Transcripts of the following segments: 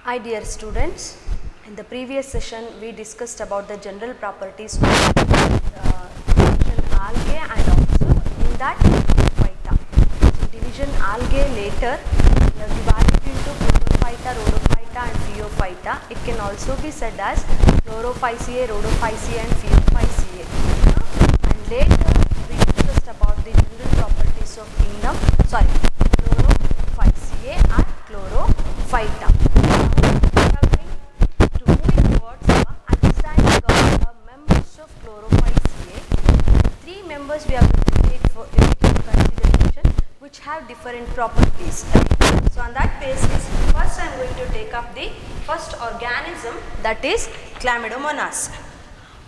Hi dear students, in the previous session we discussed about the general properties of division algae and also in that phyta. So division algae later we have divided into chlorophyta, rhodophyta and phaeophyta. It can also be said as chlorophyceae, rhodophyceae and phaeophyceae. And later we discussed about the general properties of kingdom, chlorophyceae and chlorophyta. We are going to take into consideration which have different properties. So on that basis, first I am going to take up the first organism, that is Chlamydomonas.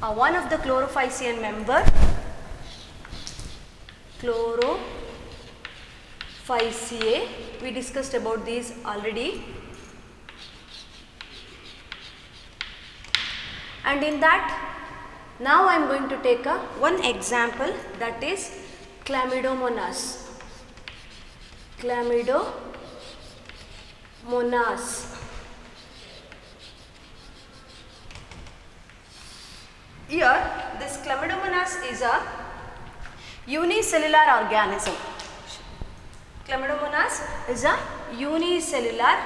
One of the chlorophycean member, Chlorophyceae. We discussed about these already. And in that, now I am going to take one example, that is Chlamydomonas. Chlamydomonas. Here this Chlamydomonas is a unicellular organism. Chlamydomonas is a unicellular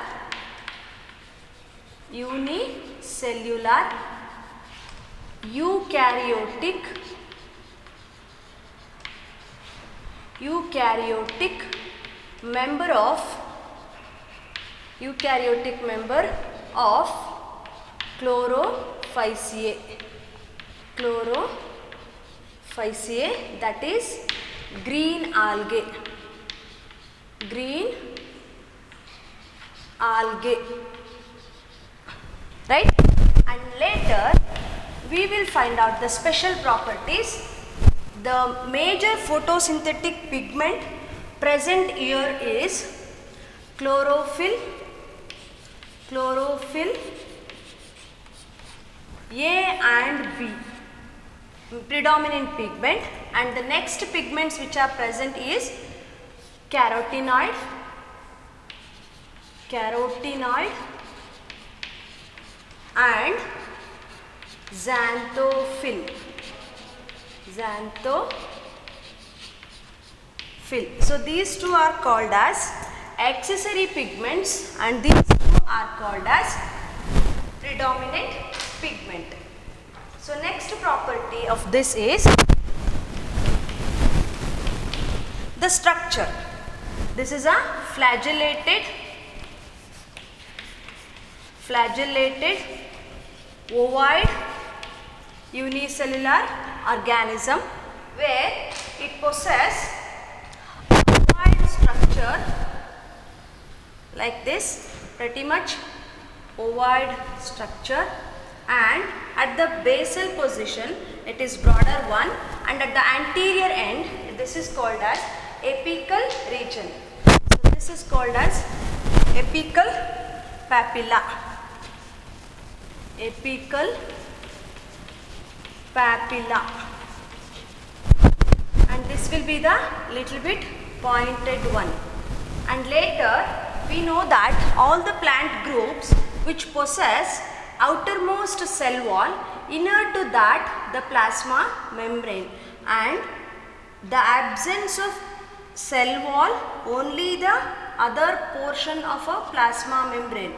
eukaryotic member of Chlorophyceae. Chlorophyceae, that is green algae. Right? And later we will find out the special properties. The major photosynthetic pigment present here is chlorophyll A and B, predominant pigment, and the next pigments which are present is carotenoid and xanthophyll. So these two are called as accessory pigments and these two are called as predominant pigment. So next property of this is the structure. This is a flagellated ovoid unicellular organism where it possesses a ovoid structure like this, pretty much ovoid structure, and at the basal position it is broader one, and at the anterior end this is called as apical region. So this is called as apical papilla. And this will be the little bit pointed one. And later we know that all the plant groups which possess outermost cell wall, inner to that the plasma membrane, and the absence of cell wall, only the other portion of a plasma membrane,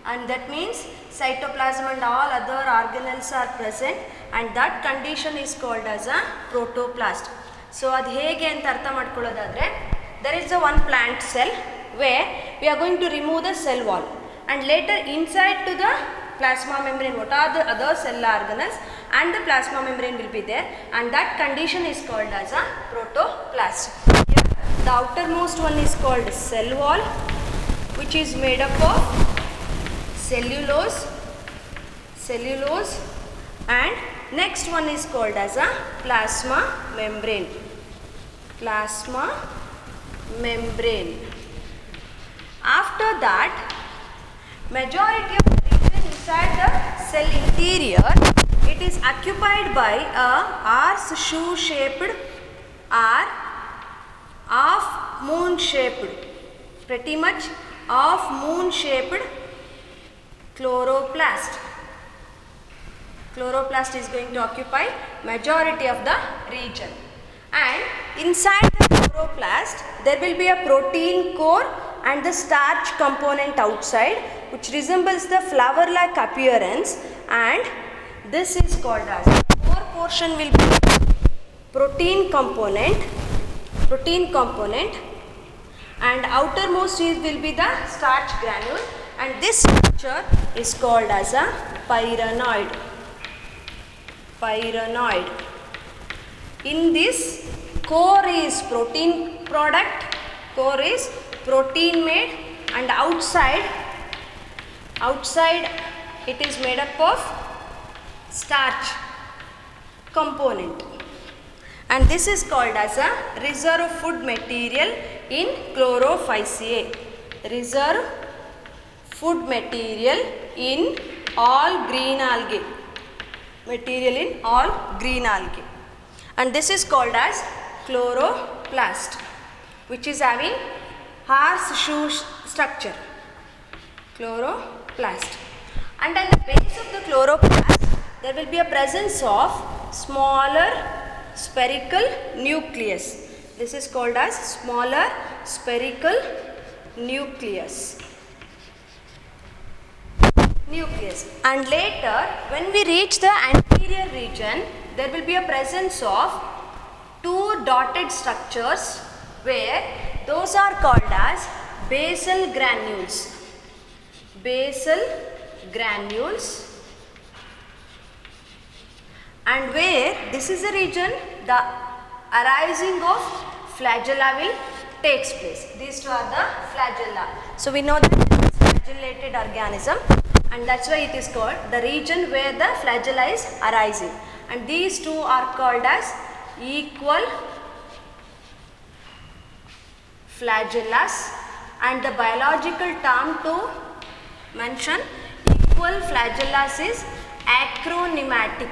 and that means cytoplasm and all other organelles are present, and that condition is called as a protoplast. So ad hege anta artha madkolodadre, there is a one plant cell where we are going to remove the cell wall, and later inside to the plasma membrane what are the other cell organelles, and the plasma membrane will be there, and that condition is called as a protoplast. Here the outermost one is called cell wall, which is made up of cellulose, and next one is called as a plasma membrane. After that, majority of the region inside the cell interior, it is occupied by a half-moon shaped, pretty much half moon shaped chloroplast. Chloroplast is going to occupy majority of the region. And inside the chloroplast, there will be a protein core and the starch component outside, which resembles the flower-like appearance, and this is called as core portion will be protein component, and outermost will be the starch granule, and this structure is called as a pyrenoid. In this, core is protein product, core is protein made, and outside it is made up of starch component, and this is called as a reserve food material in Chlorophyceae. Reserve food material in all green algae. And this is called as chloroplast, which is having horseshoe structure. Chloroplast. And at the base of the chloroplast, there will be a presence of smaller spherical nucleus. This is called as smaller spherical nucleus. And later, when we reach the anterior region, there will be a presence of two dotted structures, where those are called as basal granules. And where this is a region, the arising of flagella will takes place. These two are the flagella. So we know that it is flagellated organism, and that's why it is called the region where the flagella is arising. And these two are called as equal flagellas, and the biological term to mention equal flagellas is acronematic.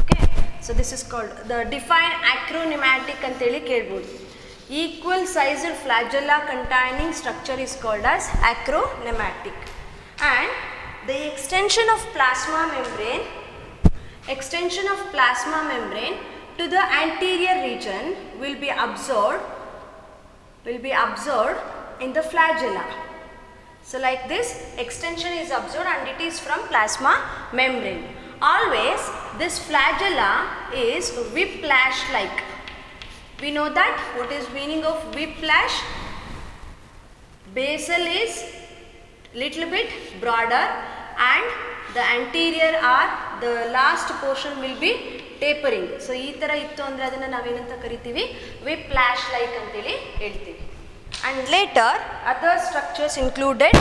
Okay, so this is called the defined acronematic anteli kelbodu. Equal sized flagella containing structure is called as acronematic. And the extension of plasma membrane to the anterior region will be observed in the flagella. So like this, extension is observed, and it is from plasma membrane. Always this flagella is whiplash like. We know that. What is meaning of whiplash? Basal is little bit broader, and the anterior or the last portion will be tapering. So ee tara ittu andre adanna navu enanta karitivi whiplash like anteli heltivi. And later other structures included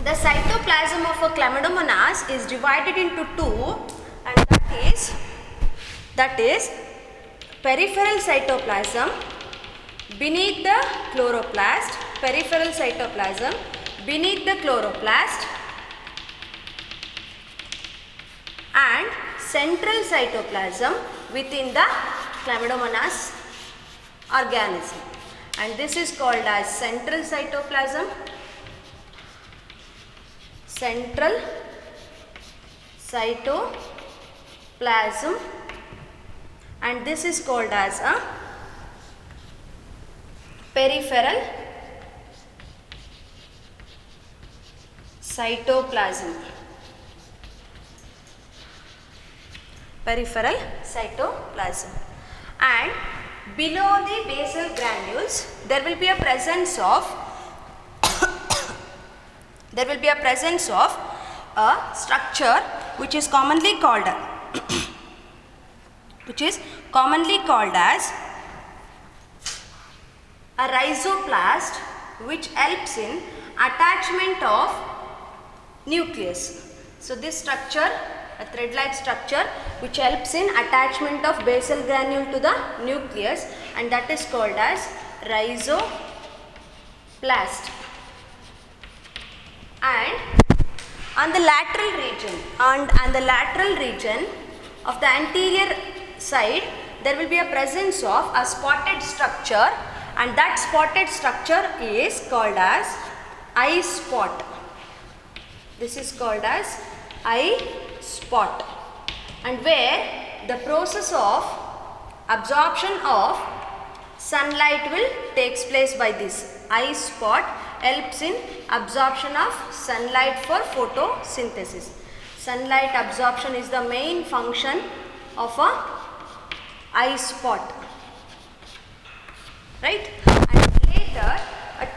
the cytoplasm of a Chlamydomonas is divided into two, and that is peripheral cytoplasm beneath the chloroplast, and central cytoplasm within the Chlamydomonas organism. And this is called as central cytoplasm, and this is called as a peripheral cytoplasm. And below the basal granules, there will be a presence of a structure which is commonly called as a rhizoplast, which helps in attachment of nucleus. So this structure, a thread-like structure which helps in attachment of basal granule to the nucleus, and that is called as rhizoplast. And on the lateral region of the anterior side, there will be a presence of a spotted structure, and that spotted structure is called as eye spot. This is called as eye spot, and where the process of absorption of sunlight will takes place by this. Eye spot helps in absorption of sunlight for photosynthesis. Sunlight absorption is the main function of a eye spot, right? And later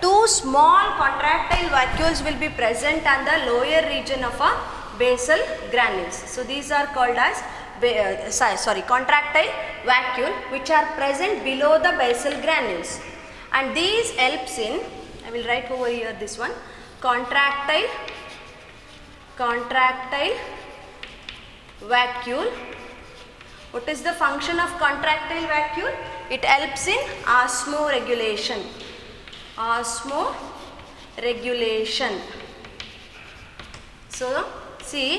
two small contractile vacuoles will be present on the lower region of a basal granules. So these are called as contractile vacuole, which are present below the basal granules, and these helps in, I will write over here this one, contractile vacuole. What is the function of contractile vacuole? It helps in osmoregulation. So see,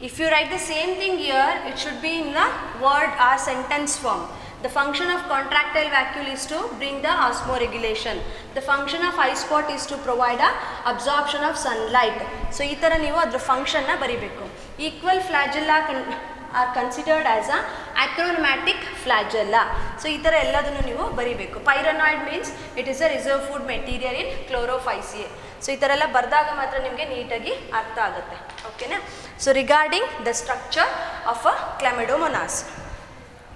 if you write the same thing here, it should be in the word or sentence form. The function of contractile vacuole is to bring the osmoregulation. The function of eye spot is to provide a absorption of sunlight. So ee tara neevu adra function na baribeku. Equal flagella are considered as a achromatic flagella. So ee tara elladunu neevu baribeku. Pyrenoid means it is a reserve food material in Chlorophyceae. So ee tara ella bardaga matra nimge neatagi artha agutte. Okay na? So regarding the structure of a Chlamydomonas,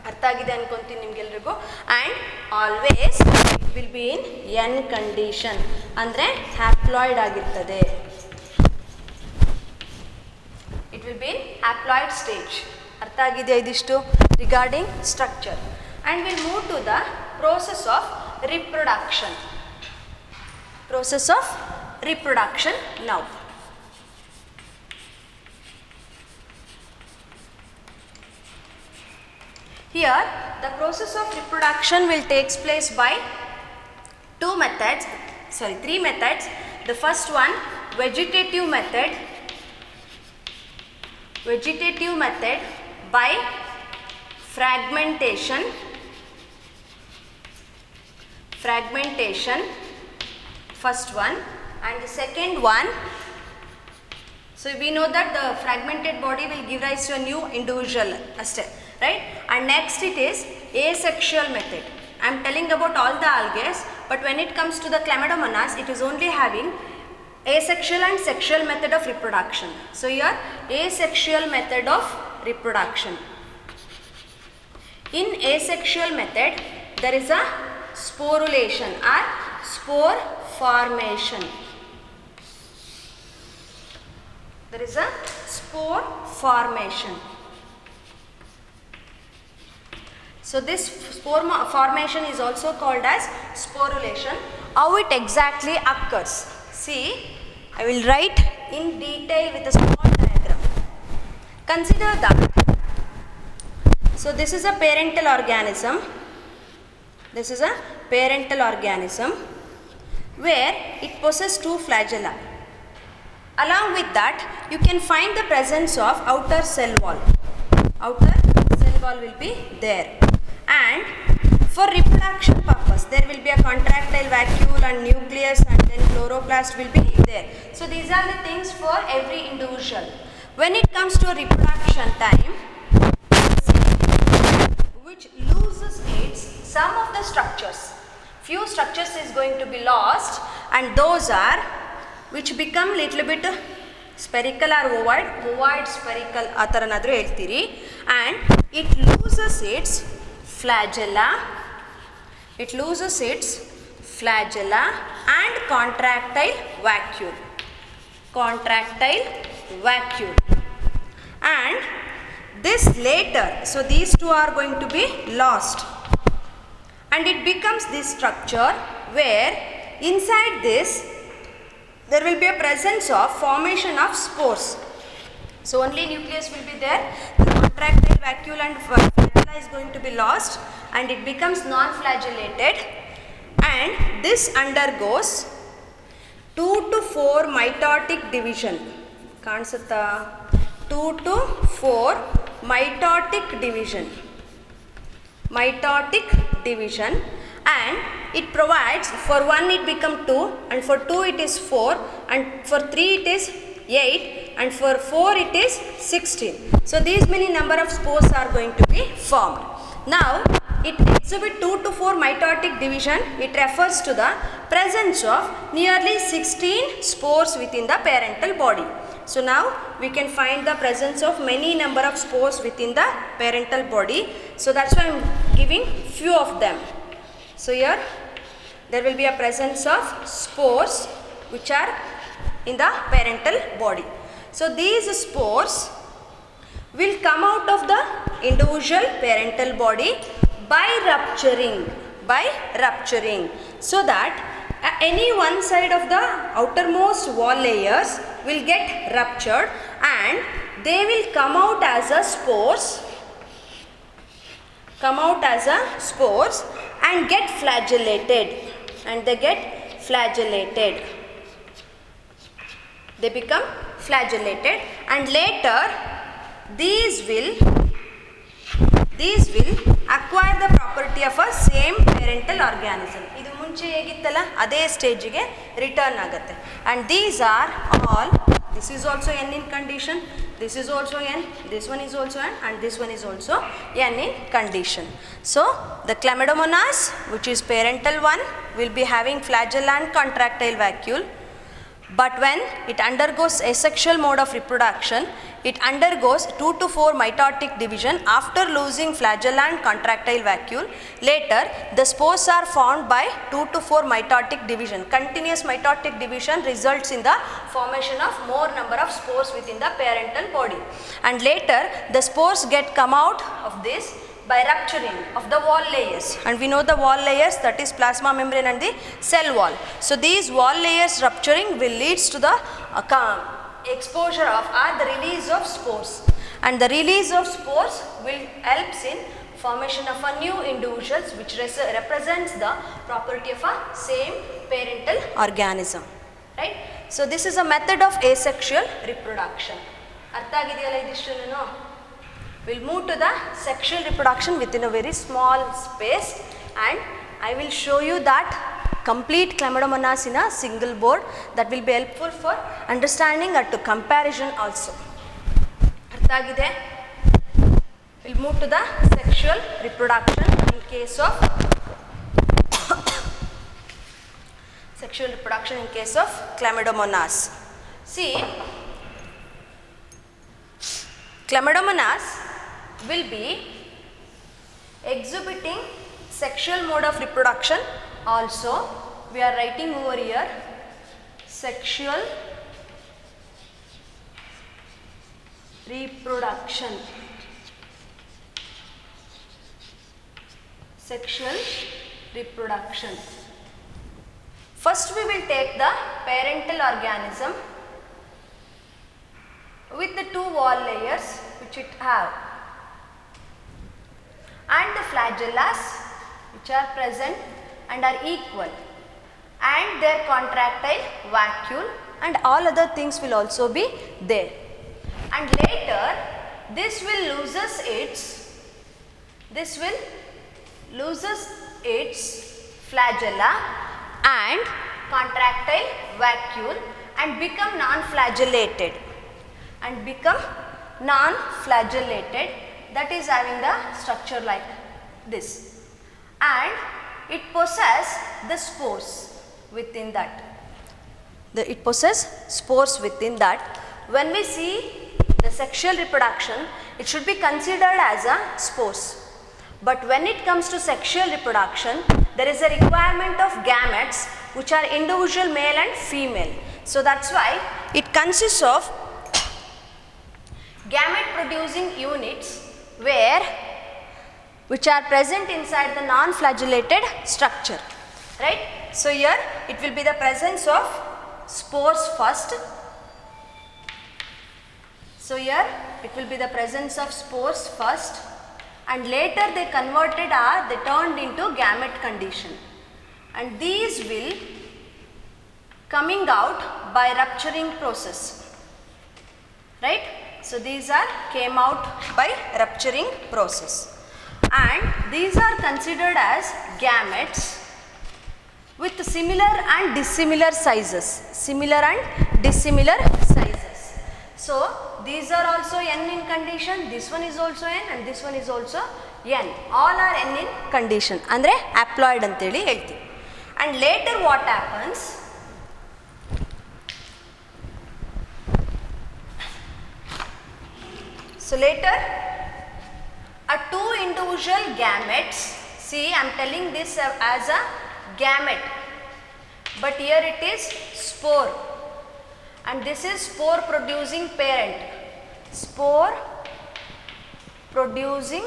ಅರ್ಥ ಆಗಿದೆ ಅನ್ಕೊಂತೀನಿ ನಿಮಗೆಲ್ರಿಗೂ. And always it will be in n condition, ಅಂದರೆ haploid ಆಗಿರ್ತದೆ. It will be in haploid stage. ಅರ್ಥ ಆಗಿದೆಯಾ ಇದಿಷ್ಟು regarding structure? And will move to the process of reproduction. Now. Here the process of reproduction will take place by three methods. The first one, vegetative method by fragmentation, first one, and the second one, so we know that the fragmented body will give rise to a new individual, right? And next it is asexual method. I am telling about all the algae, but when it comes to the Chlamydomonas, it is only having asexual and sexual method of reproduction. So here asexual method of reproduction. In asexual method, there is a sporulation or spore formation. There is a spore formation. So this spore formation is also called as sporulation. How it exactly occurs? See, I will write in detail with a small diagram. Consider that. So this is a parental organism. Where it possesses two flagella. Along with that, you can find the presence of outer cell wall. Outer cell wall will be there. And for reproduction purpose, there will be a contractile vacuole and nucleus, and then chloroplast will be there. So these are the things for every individual. When it comes to reproduction time, which loses its some of the structures. Few structures is going to be lost, and those are which become little bit spherical or ovoid spherical ಆ ಥರನಾದರೂ ಹೇಳ್ತೀರಿ. And it loses its flagella and contractile vacuole. And this later, so these two are going to be lost, and it becomes this structure where inside this there will be a presence of formation of spores. So only nucleus will be there. The contractile vacuole and flagella is going to be lost, and it becomes non-flagellated, and this undergoes 2 to 4 mitotic division. Kanisutta 2 to 4 mitotic division, and it provides, for 1 it become 2, and for 2 it is 4, and for 3 it is 8, and for 4 it is 16. So these many number of spores are going to be formed. Now it exhibit 2 to 4 mitotic division. It refers to the presence of nearly 16 spores within the parental body. So now we can find the presence of many number of spores within the parental body. So that's why I am giving few of them. So here there will be a presence of spores which are in the parental body. So these spores will come out of the individual parental body by rupturing, so that any one side of the outermost wall layers will get ruptured and they will come out as a spores and get flagellated, and they get flagellated. They become flagellated, and later these will acquire the property of a same parental organism. Idu munche hegittalla ade stage ge return agutte, and these are all, this is also N in condition, this is also N, this one is also N, and this one is also N in condition. So the Chlamydomonas, which is parental one, will be having flagella and contractile vacuole. But when it undergoes asexual mode of reproduction, it undergoes 2 to 4 mitotic division after losing flagella and contractile vacuole. Later, the spores are formed by 2 to 4 mitotic division. Continuous mitotic division results in the formation of more number of spores within the parental body. And later, the spores come out of this by rupturing of the wall layers, and we know the wall layers, that is plasma membrane and the cell wall. So these wall layers rupturing will leads to the exposure of or the release of spores, and the release of spores will helps in formation of a new individuals which represents the property of a same parental organism, right? So this is a method of asexual reproduction. Artha agidiyalla idishtuno? We'll move to the sexual reproduction within a very small space, and I will show you that complete Chlamydomonas in a single board. That will be helpful for understanding and to comparison also. Artha agide? We'll move to the sexual reproduction in case of sexual reproduction in case of Chlamydomonas. See, Chlamydomonas will be exhibiting sexual mode of reproduction also. We are writing over here sexual reproduction. Sexual reproduction. First we will take the parental organism with the 2 wall layers which it have, and the flagellas which are present and are equal, and their contractile vacuole, and all other things will also be there. And later this will loses its flagella and contractile vacuole and become non-flagellated, that is having the structure like this, and it possesses the spores within that. It possesses spores within that. When we see the sexual reproduction, it should be considered as a spores. But when it comes to sexual reproduction, there is a requirement of gametes which are individual male and female. So that's why it consists of gamete producing units which are present inside the non-flagellated structure, right? So here it will be the presence of spores first. So here it will be the presence of spores first, and later they turned into gamete condition, and these will coming out by rupturing process, right? So these came out by rupturing process, and these are considered as gametes similar and dissimilar sizes. Similar and dissimilar sizes. So these are also n in condition. This one is also n and this one is also n. All are n in condition. Andre haploid anteli helti. And later what happens? So later a two individual gametes, see I am telling this as a gamete, but here it is spore and this is spore producing parent. Spore producing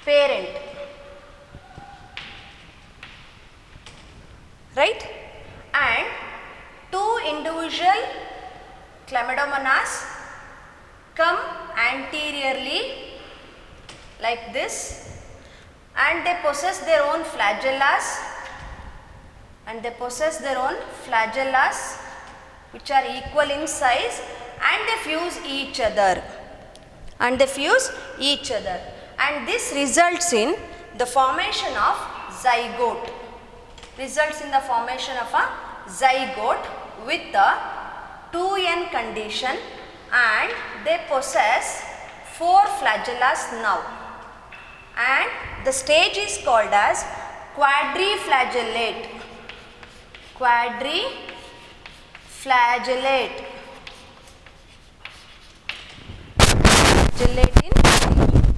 parent, right? And two individual chlamydomonas come anteriorly like this and they possess their own flagellas which are equal in size and they fuse each other and this results in the formation of zygote, with the 2n condition and they possess 4 flagellas now, and the stage is called as quadriflagellate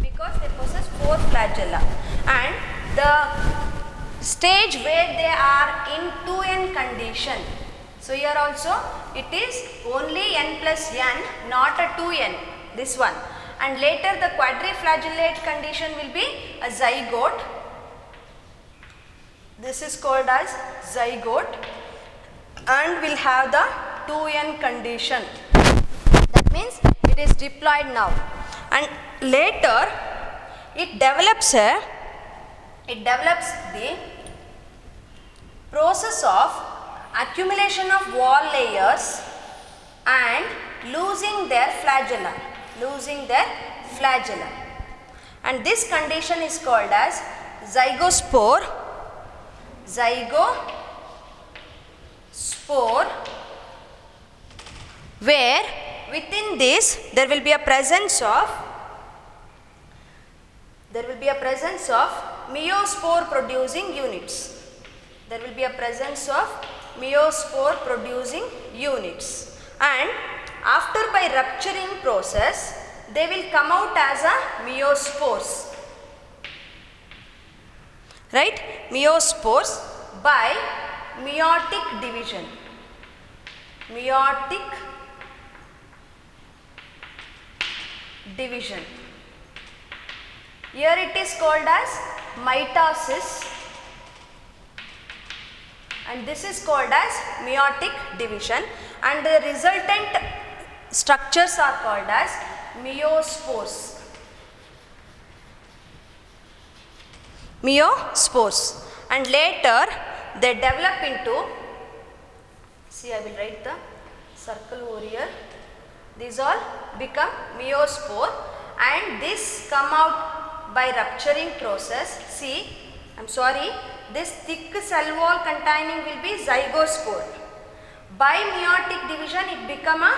because they possess 4 flagella, and the stage where they are in 2n condition. So here also it is only n plus n, not a 2n, this one, and later the quadriflagellate condition will be a zygote. This is called as zygote and will have the 2n condition. That means it is diploid now, and later it develops the process of accumulation of wall layers and losing their flagella, and this condition is called as zygospore, where within this there will be a presence of meiospore producing units. And after by rupturing process they will come out as a meiospores, right? Meiospores by meiotic division. Here it is called as mitosis and this is called as meiotic division, and the resultant structures are called as meiospores. And later they develop into, see I will write the circle over here, these all become meiospore and this come out by rupturing process. See, I am sorry, this thick cell wall containing will be zygospore. By meiotic division it become a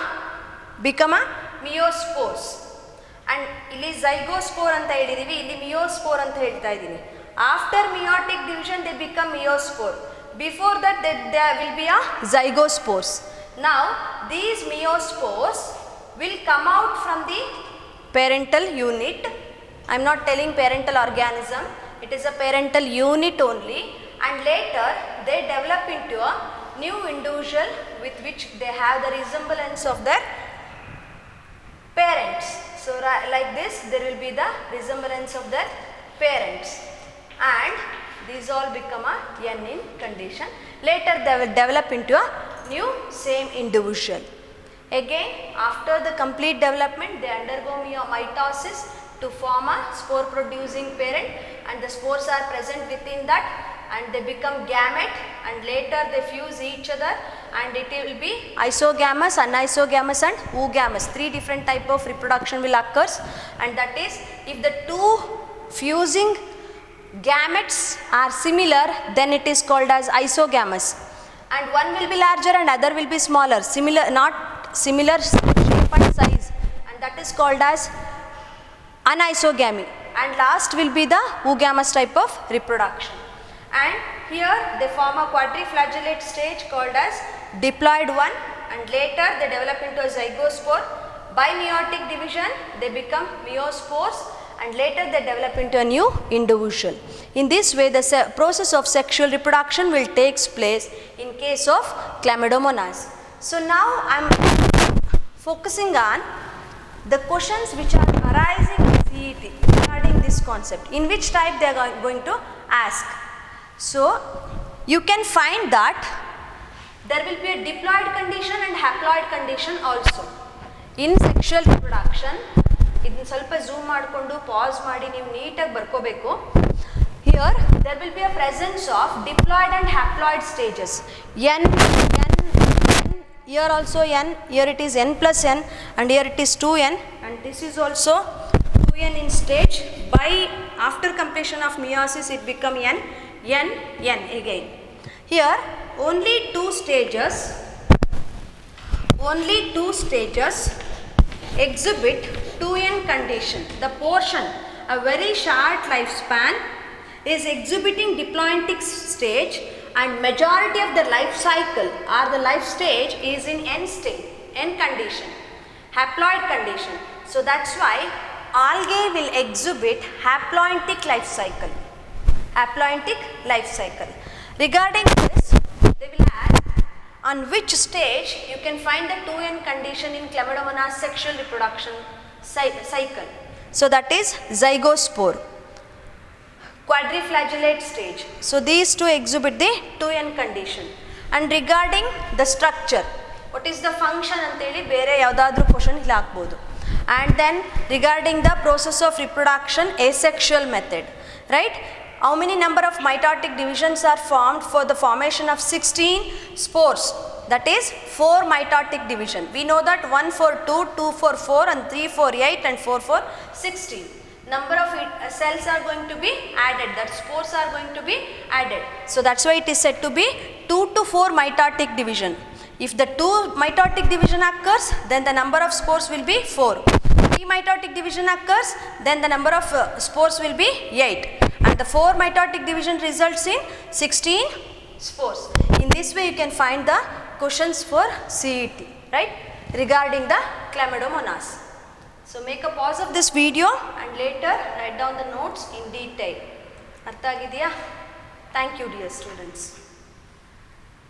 meiospores, and ಇಲ್ಲಿ zygospore ಅಂತ ಹೇಳಿದೀವಿ, ಇಲ್ಲಿ meiospore ಅಂತ ಹೇಳ್ತಾ ಇದ್ದೀನಿ. After meiotic division they become meiospore. Before that there will be a zygospores. Now these meiospores will come out from the parental unit. I am not telling parental organism, it is a parental unit only, and later they develop into a new individual with which they have the resemblance of their parents. So like this there will be the resemblance of their parents, and these all become a n in condition. Later they will develop into a new same individual. Again after the complete development they undergo mitosis to form a spore producing parent, and the spores are present within that and they become gamete, and later they fuse each other and it will be isogamous, anisogamous and oogamous. 3 different type of reproduction will occurs, and that is if the two fusing gametes are similar, then it is called as isogamous. And one will be larger and other will be smaller, similar, not similar shape and size, and that is called as anisogamy. And last will be the oogamous type of reproduction. And here they form a quadriflagellate stage called as diploid one, and later they develop into a zygospore. By meiotic division they become meiospores, and later they develop into a new individual. In this way the process of sexual reproduction will take place in case of Chlamydomonas. So now I am focusing on the questions which are arising in CET regarding this concept, in which type they are going to ask. So you can find that there will be a diploid condition and haploid condition also. In sexual reproduction, ಇದನ್ನು ಸ್ವಲ್ಪ zoom ಮಾಡಿಕೊಂಡು pause ಮಾಡಿ ನೀವು ನೀಟಾಗಿ ಬರ್ಕೋಬೇಕು. Here there will be a presence of diploid and haploid stages. N, here also N, here it is N plus N, and here it is 2N, and this is also 2N in stage. By after completion of meiosis it become N, N, N again. Here only two stages exhibit 2N condition. The portion, a very short lifespan, is exhibiting diploidic stage, and majority of the life cycle or the life stage is in N state, N condition, haploid condition. So that's why algae will exhibit haploidic life cycle. Haploidic life cycle. Regarding this, they will ask on which stage you can find the 2N condition in Chlamydomonas sexual reproduction cycle. So that is zygospore, quadriflagellate stage. So these two exhibit the 2N condition. And regarding the structure, what is the function anteli bere yavadadru question ಇಲ್ಲಿ ಹಾಕಬಹುದು. And then regarding the process of reproduction, asexual method, right? How many number of mitotic divisions are formed for the formation of 16 spores? That is 4 mitotic division. We know that 1 for 2, 2 for 4, and 3 for 8, and 4 for 16. Number of cells are going to be added, that spores are going to be added. So that's why it is said to be 2 to 4 mitotic division. If the 2 mitotic division occurs, then the number of spores will be 4. 3 mitotic division occurs, then the number of spores will be 8. And the 4 mitotic division results in 16 spores. In this way you can find the questions for CET, right, regarding the Chlamydomonas. So make a pause of this video and later write down the notes in detail. ಅರ್ಥ ಆಗಿದೆಯಾ? Thank you dear students.